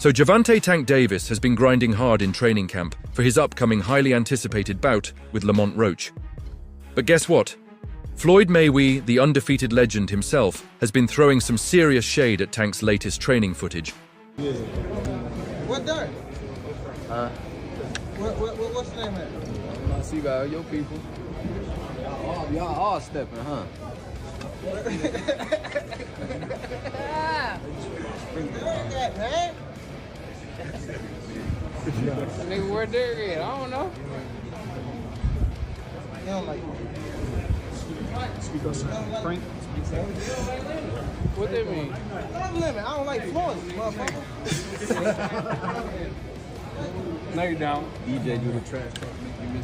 So Gervonta "Tank" Davis has been grinding hard in training camp for his upcoming highly anticipated bout with Lamont Roach. But guess what? Floyd Mayweather, the undefeated legend himself, has been throwing some serious shade at Tank's latest training footage. What that? What's the name of it? I see you your people. Y'all all stepping, huh? Nigga, where Derek at? I don't know. You don't like Frank? What that mean? I don't like Floyd, motherfucker. No, you don't. DJ do the trash talk.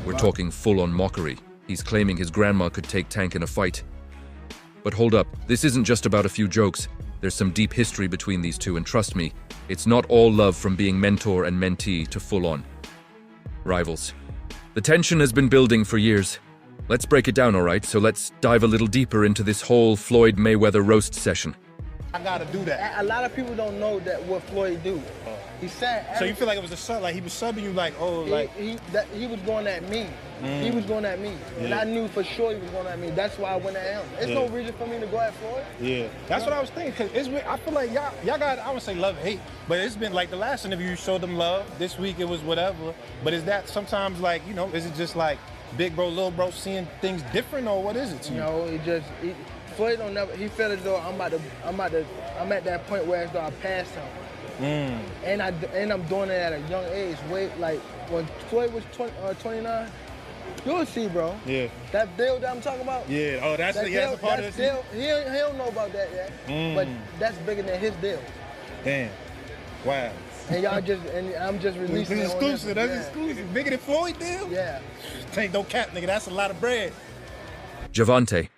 We're talking full-on mockery. He's claiming his grandma could take Tank in a fight. But hold up, this isn't just about a few jokes. There's some deep history between these two, and trust me, it's not all love from being mentor and mentee to full-on rivals. The tension has been building for years. Let's break it down, all right? So let's dive a little deeper into this whole Floyd Mayweather roast session. I gotta do that. A lot of people don't know that what Floyd do. He said. So you feel like it was a sub, like he was subbing you, like he was going at me. He was going at me, and I knew for sure he was going at me. That's why I went at him. There's no reason for me to go at Floyd. Yeah, that's what I was thinking. Cause I feel like y'all got, I would say love and hate, but it's been like the last interview you showed them love. This week it was whatever. But is that sometimes like, you know, is it just like big bro, little bro seeing things different, or what is it to you? No, Floyd don't never. He felt as though I'm at that point where as though I passed him. And I'm doing it at a young age. Like when Floyd was 29, you'll see, bro. Yeah. That deal that I'm talking about. Yeah. Oh, that's a part of this. He don't know about that yet. But that's bigger than his deal. Damn. Wow. And I'm just releasing it. Exclusive. That's exclusive. Bigger than Floyd deal. Yeah. Tank, don't cap, nigga. That's a lot of bread. Gervonta.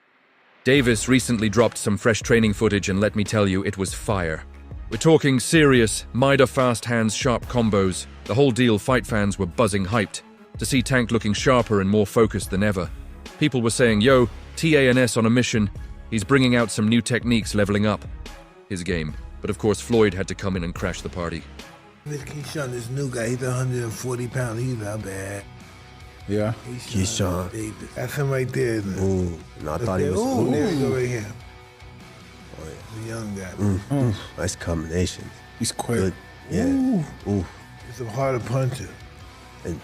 Davis recently dropped some fresh training footage, and let me tell you, it was fire. We're talking serious, Mida fast hands, sharp combos. The whole deal. Fight fans were buzzing hyped to see Tank looking sharper and more focused than ever. People were saying, yo, TANS on a mission. He's bringing out some new techniques, leveling up his game. But of course, Floyd had to come in and crash the party. Keyshawn, this new guy, he's 140 pounds, he's not bad. Yeah. Keyshawn Davis. That's him right there, isn't it? Ooh, no, I thought he was. Ooh, there you go right here. Oh, yeah, the young guy. Nice combination. He's quick. Good. Yeah. Ooh. He's a harder puncher. And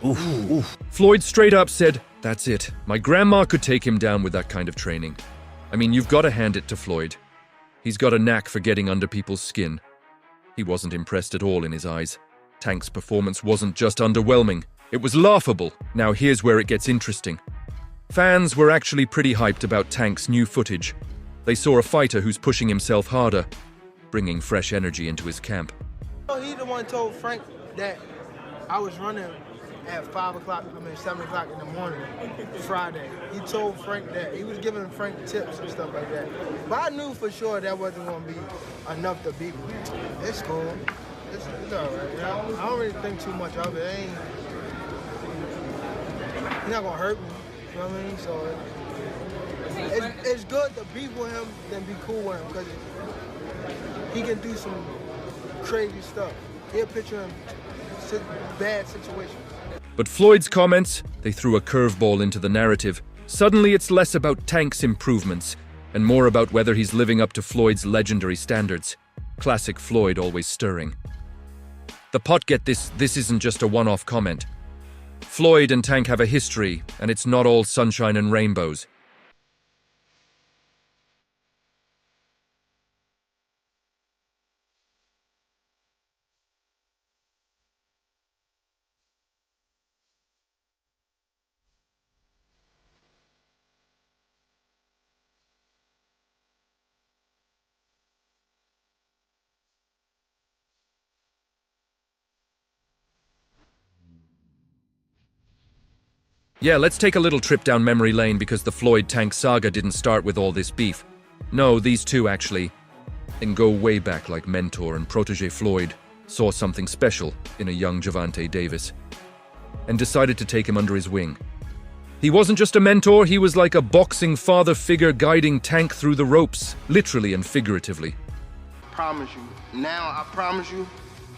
oof. Floyd straight up said, that's it. My grandma could take him down with that kind of training. I mean, you've got to hand it to Floyd. He's got a knack for getting under people's skin. He wasn't impressed at all in his eyes. Tank's performance wasn't just underwhelming. It was laughable. Now here's where it gets interesting. Fans were actually pretty hyped about Tank's new footage. They saw a fighter who's pushing himself harder, bringing fresh energy into his camp. He the one told Frank that I was running at 7 o'clock in the morning, Friday. He told Frank that. He was giving Frank tips and stuff like that. But I knew for sure that wasn't going to be enough to beat me. It's cool. It's all right. You know? I don't really think too much of it. He's not going to hurt me. You know what I mean? So it's good to be with him than be cool with him, because he can do some crazy stuff. He'll put you in bad situations. But Floyd's comments, they threw a curveball into the narrative. Suddenly it's less about Tank's improvements and more about whether he's living up to Floyd's legendary standards. Classic Floyd, always stirring. The pot, get this isn't just a one-off comment. Floyd and Tank have a history, and it's not all sunshine and rainbows. Yeah, let's take a little trip down memory lane, because the Floyd-Tank saga didn't start with all this beef. No, these two actually, and go way back, like mentor and protege Floyd saw something special in a young Gervonta Davis and decided to take him under his wing. He wasn't just a mentor, he was like a boxing father figure guiding Tank through the ropes, literally and figuratively. promise you. Now, I promise you,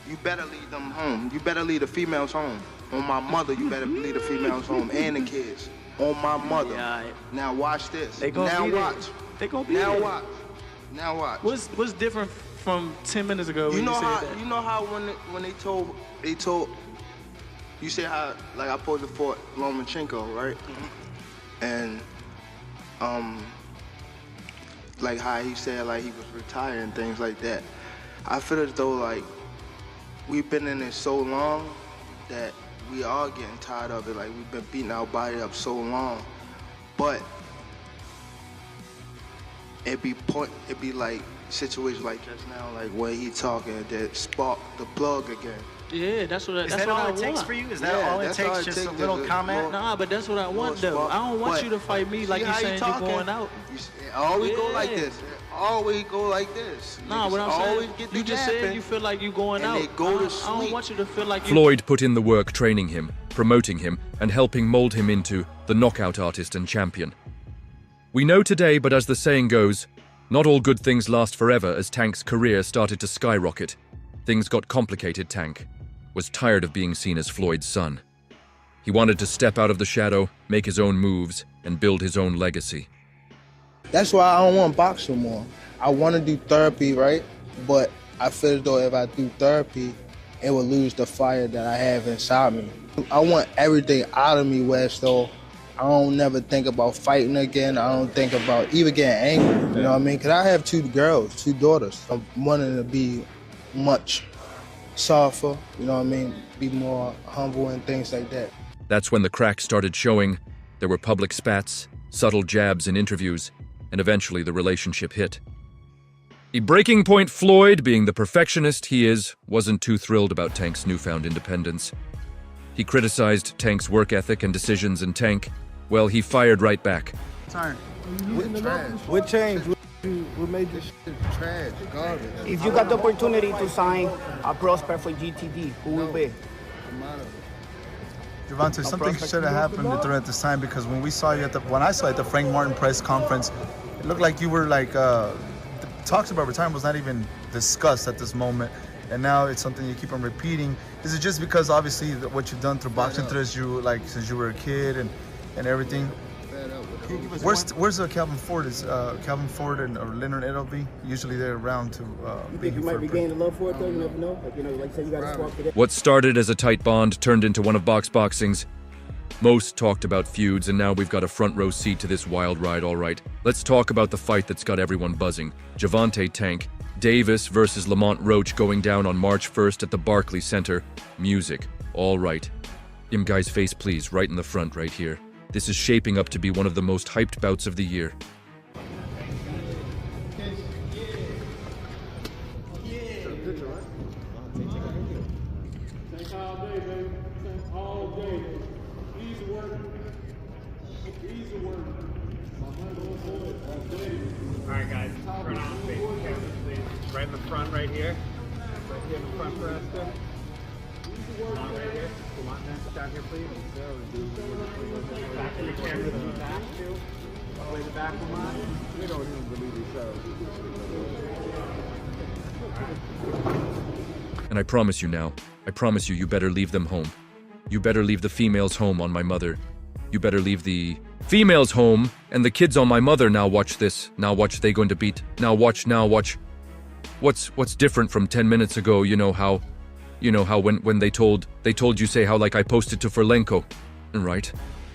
you better leave them home. You better leave the females home. On my mother, you better leave the females home and the kids. On my mother. Yeah, now watch this. They gonna now be watch. There. They gonna be now there. watch. Now watch. What's different from 10 minutes ago when you said that? You know how when they told you said how like I posted for Lomachenko, right? And like how he said like he was retired and things like that. I feel as though like we've been in it so long that we are getting tired of it. Like we've been beating our body up so long, but it be like situations like just now, like where he talking that spark the plug again. Yeah, that's what I want. Is that all it takes for you? Is that all it takes? Just a little comment? Nah, but that's what I want though. I don't want you to fight me like you saying you're going out. It always go like this. It always go like this. Nah, what I'm saying, you just said you feel like you going out. They go to sleep. I don't want you to feel like you... Floyd put in the work training him, promoting him, and helping mold him into the knockout artist and champion. We know today, but as the saying goes, not all good things last forever. As Tank's career started to skyrocket, things got complicated. Tank was tired of being seen as Floyd's son. He wanted to step out of the shadow, make his own moves, and build his own legacy. That's why I don't want to box no more. I want to do therapy, right? But I feel as though if I do therapy, it will lose the fire that I have inside me. I want everything out of me where so I don't never think about fighting again. I don't think about even getting angry, you know what I mean? Because I have two daughters. I'm wanting to be much softer, you know what I mean? Be more humble and things like that. That's when the cracks started showing. There were public spats, subtle jabs in interviews, and eventually the relationship hit. A breaking point. Floyd, being the perfectionist he is, wasn't too thrilled about Tank's newfound independence. He criticized Tank's work ethic and decisions, and Tank, well, he fired right back. What changed? What made this shit trash, garbage? If you got the opportunity to sign a prospect for GTD, who will be? Gervonta, something should have happened during this time, because when we saw you when I saw you at the Frank Martin press conference, it looked like you were like, talks about retirement was not even discussed at this moment, and now it's something you keep on repeating. Is it just because obviously what you've done through boxing since you were a kid and everything? Where's Calvin Ford? Is Calvin Ford or Leonard Edelby? Usually they're around to. You think you might be gaining love for it though? You never know. Like like you said, you got to swap today. What started as a tight bond turned into one of boxing's most talked about feuds, and now we've got a front row seat to this wild ride. All right, let's talk about the fight that's got everyone buzzing. Gervonta Tank Davis versus Lamont Roach going down on March 1st at the Barclays Center. Music. All right. Guy's face, please, right in the front right here. This is shaping up to be one of the most hyped bouts of the year. Alright guys, turn on face camera please. Right in the front right here. Right here in the front for us there. Come on right here. Come on next down here please. Back in the camera to the back too. All the way to the back of mine. We don't even believe each And I promise you now, you better leave them home. You better leave the females home on my mother. You better leave the females home and the kids on my mother. Now watch this. Now watch they going to beat. Now watch. What's different from 10 minutes ago? You know how when they told you say how like I posted to Ferlenko, right?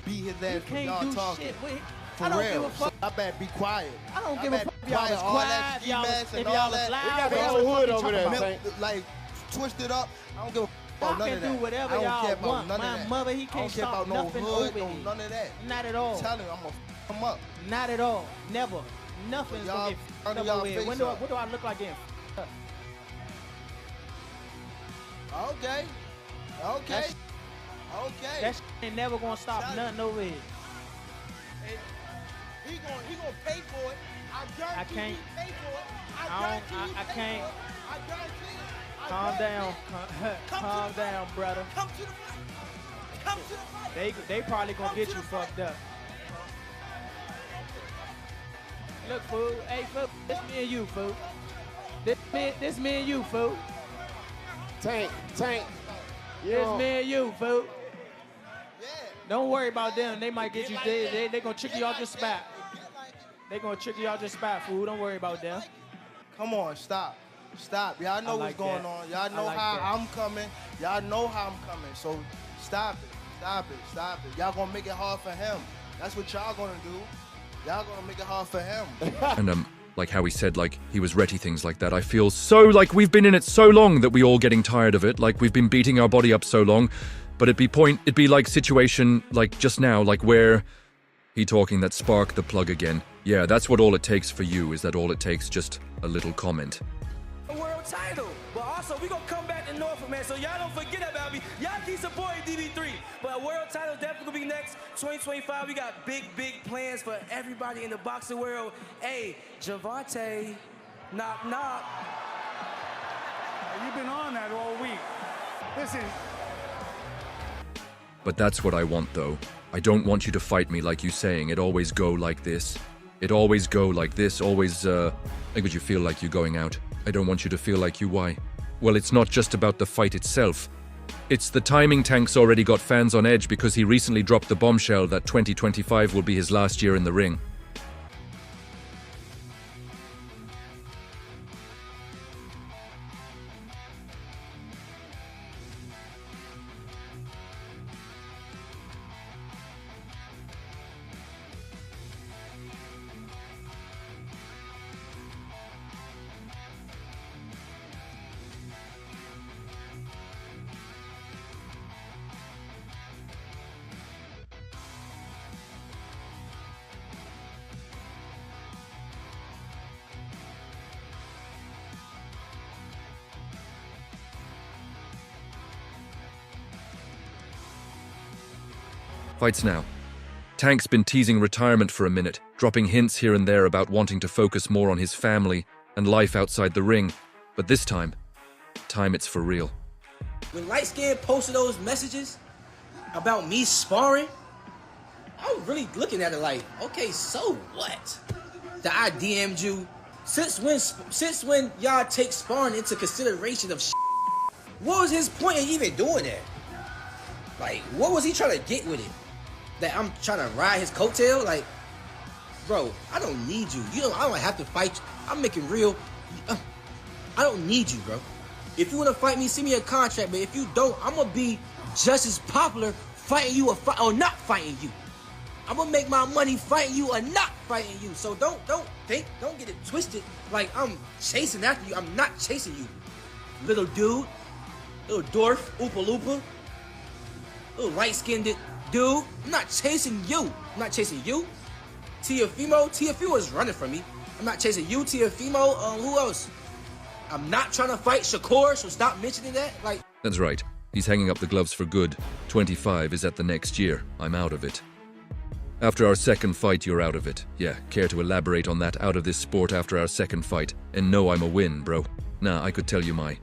Be his ass for y'all talking. Shit, wait. For real. So I better be quiet. I don't give a fuck if y'all was quiet, if y'all was loud. We got the whole hood over there. Like twisted up. I don't give a fuck about none of that. Y'all can do whatever y'all want. My mother, he can't stop nothing over here. None of that. Not at all. I'm telling you, I'm gonna f him up. Not at all. Never. Nothing's gonna get f***ed up over here. What do I look like getting f***ed up? Okay. That shit ain't never gonna stop nothing over here. He gonna pay for it. I guarantee can't. he pay for it. I can't. I guarantee it. Calm down. Calm down, brother. Come to the fight. Come to the fight. They probably gonna get you fucked up. Look, fool. Hey, fool. It's me and you, fool. This me and you, fool. Tank. This me and you, fool. Don't worry about them. They might get you. They gonna trick you out your spot. They gonna trick you out your spot, fool. Don't worry about them. Come on, stop. Y'all know what's going on. Y'all know how I'm coming. Y'all know how I'm coming. So stop it. Y'all gonna make it hard for him. That's what y'all gonna do. Y'all gonna make it hard for him. And like how he said, like, he was ready, things like that. I feel so like we've been in it so long that we all getting tired of it. Like, we've been beating our body up so long. But it'd be like situation, like just now, like where he talking that sparked the plug again. Yeah, that's what all it takes for you, is that all it takes, just a little comment. A world title. But also, we gonna come back to Norfolk, man, so y'all don't forget about me. Y'all keep supporting DB3. But a world title definitely gonna be next. 2025, we got big plans for everybody in the boxing world. Hey, Gervonta, knock. You've been on that all week. Listen. But that's what I want, though. I don't want you to fight me like you saying it always go like this. It always go like this, always, like would you feel like you going out? I don't want you to feel like you why? Well, it's not just about the fight itself. It's the timing. Tank's already got fans on edge because he recently dropped the bombshell that 2025 will be his last year in the ring. Fights now. Tank's been teasing retirement for a minute, dropping hints here and there about wanting to focus more on his family and life outside the ring. But this time it's for real. When Light Skin posted those messages about me sparring, I was really looking at it like, okay, so what? That I DM'd you. Since when y'all take sparring into consideration of shit? What was his point in even doing that? Like, what was he trying to get with it? That I'm trying to ride his coattail? Like, bro, I don't need you. I don't have to fight you. I'm making real. I don't need you, bro. If you want to fight me, send me a contract. But if you don't, I'm going to be just as popular fighting you or not fighting you. I'm going to make my money fighting you or not fighting you. So don't get it twisted like I'm chasing after you. I'm not chasing you. Little dude, little dwarf, Oopa Loopa, little light-skinned dude. I'm not chasing you. I'm not chasing you. Tiafimo is running from me. I'm not chasing you, Tiafimo. Who else? I'm not trying to fight Shakur, so stop mentioning that. Like, That's right. He's hanging up the gloves for good. 25 is at the next year. I'm out of it. After our second fight, you're out of it. Yeah, care to elaborate on that? Out of this sport after our second fight? And no, I'm a win, bro. Nah, I could tell you my